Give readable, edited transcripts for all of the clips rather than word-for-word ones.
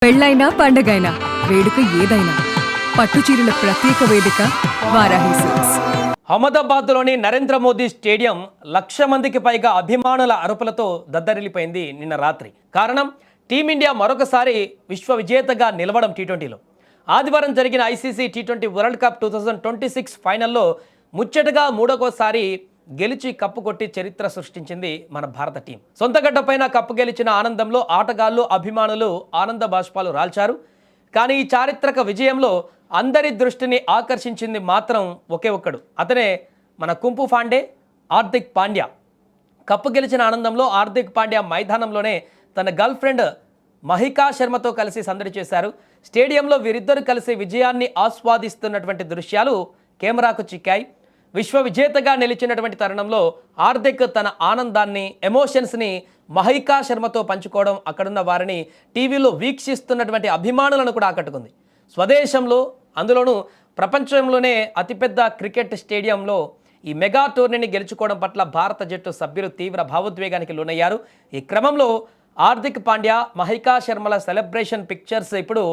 పెళ్ళైనా పండగైనా వేడుక ఏదైనా పట్టుచీరల ప్రత్యేక వేదిక వారాహి సిల్క్స్. అహ్మదాబాద్లోని నరేంద్ర మోదీ స్టేడియం 1,00,000 మందికి పైగా అభిమానుల అరుపులతో దద్దరిల్లిపోయింది నిన్న రాత్రి. కారణం టీమిండియా మరొకసారి విశ్వ విజేతగా నిలవడం టీ20లో. ఆదివారం జరిగిన ఐసీసీ టీ20 వరల్డ్ కప్ 2026 ఫైనల్లో ముచ్చటగా మూడోసారి గెలిచి కప్పు కొట్టి చరిత్ర సృష్టించింది మన భారత టీం. సొంత గడ్డపైన కప్పు గెలిచిన ఆనందంలో ఆటగాళ్లు అభిమానులు ఆనంద బాష్పాలు రాల్చారు. కానీ ఈ చారిత్రక విజయంలో అందరి దృష్టిని ఆకర్షించింది మాత్రం ఒకే ఒక్కడు. అతనే మన కుంపు పాండే, హార్దిక్ పాండ్యా. కప్పు గెలిచిన ఆనందంలో హార్దిక్ పాండ్యా మైదానంలోనే తన గర్ల్ ఫ్రెండ్ మహికా శర్మతో కలిసి సందడి చేశారు. స్టేడియంలో వీరిద్దరు కలిసి విజయాన్ని ఆస్వాదిస్తున్నటువంటి దృశ్యాలు కెమెరాకు చిక్కాయి. విశ్వ విజేతగా నిలిచినటువంటి తరుణంలో హార్దిక్ తన ఆనందాన్ని, ఎమోషన్స్ని మహికా శర్మతో పంచుకోవడం అక్కడున్న వారిని, టీవీలో వీక్షిస్తున్నటువంటి అభిమానులను కూడా ఆకట్టుకుంది. స్వదేశంలో, అందులోనూ ప్రపంచంలోనే అతిపెద్ద క్రికెట్ స్టేడియంలో ఈ మెగా టోర్నీని గెలుచుకోవడం పట్ల భారత జట్టు సభ్యులు తీవ్ర భావోద్వేగానికి లోనయ్యారు. ఈ క్రమంలో హార్దిక్ పాండ్యా, మహికా శర్మల సెలబ్రేషన్ పిక్చర్స్ ఇప్పుడు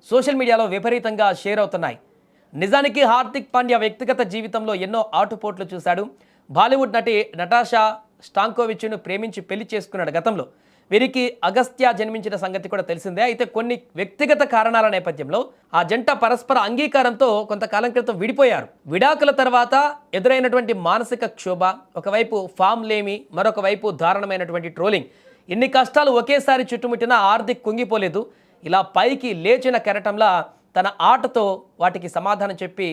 సోషల్ మీడియాలో విపరీతంగా షేర్ అవుతున్నాయి. నిజానికి హార్దిక్ పాండ్యా వ్యక్తిగత జీవితంలో ఎన్నో ఆటుపోట్లు చూశాడు. బాలీవుడ్ నటి నటాషా స్టాంకోవిచ్ను ప్రేమించి పెళ్లి చేసుకున్నాడు గతంలో. వీరికి అగస్త్య జన్మించిన సంగతి కూడా తెలిసిందే. అయితే కొన్ని వ్యక్తిగత కారణాల నేపథ్యంలో ఆ జంట పరస్పర అంగీకారంతో కొంతకాలం క్రితం విడిపోయారు. విడాకుల తర్వాత ఎదురైనటువంటి మానసిక క్షోభ, ఒకవైపు ఫామ్ లేమి, మరొక వైపు దారుణమైనటువంటి ట్రోలింగ్, ఇన్ని కష్టాలు ఒకేసారి చుట్టుముట్టినా హార్దిక్ కుంగిపోలేదు. ఇలా పైకి లేచిన కెరటంలా తన ఆటతో వాటికి సమాధానం చెప్పి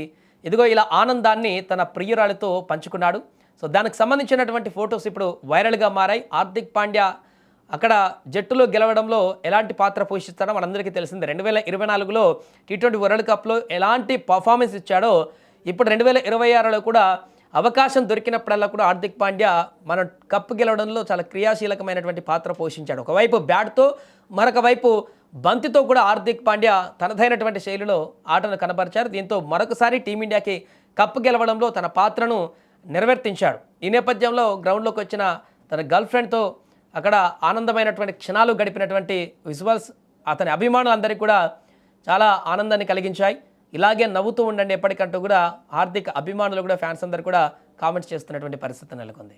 ఇదిగో ఇలా ఆనందాన్ని తన ప్రియురాలితో పంచుకున్నాడు. సో దానికి సంబంధించినటువంటి ఫొటోస్ ఇప్పుడు వైరల్గా మారాయి. హార్దిక్ పాండ్యా అక్కడ జట్టులో గెలవడంలో ఎలాంటి పాత్ర పోషిస్తాడో మనందరికీ తెలిసిందే. 2024లో టీ20 వరల్డ్ కప్లో ఎలాంటి పర్ఫార్మెన్స్ ఇచ్చాడో ఇప్పుడు 2026లో కూడా అవకాశం దొరికినప్పుడల్లా కూడా హార్దిక్ పాండ్యా మన కప్పు గెలవడంలో చాలా క్రియాశీలకమైనటువంటి పాత్ర పోషించాడు. ఒకవైపు బ్యాట్తో, మరొక వైపు బంతితో కూడా హార్దిక్ పాండ్యా తనదైనటువంటి శైలిలో ఆటను కనబరిచారు. దీంతో మరొకసారి టీమిండియాకి కప్పు గెలవడంలో తన పాత్రను నిర్వర్తించాడు. ఈ నేపథ్యంలో గ్రౌండ్లోకి వచ్చిన తన గర్ల్ ఫ్రెండ్తో అక్కడ ఆనందమైనటువంటి క్షణాలు గడిపినటువంటి విజువల్స్ అతని అభిమానులందరికీ కూడా చాలా ఆనందాన్ని కలిగించాయి. ఇలాగే నవ్వుతూ ఉండండి ఎప్పటికంటూ కూడా హార్దిక్ అభిమానులు కూడా, ఫ్యాన్స్ అందరూ కూడా కామెంట్స్ చేస్తున్నటువంటి పరిస్థితి నెలకొంది.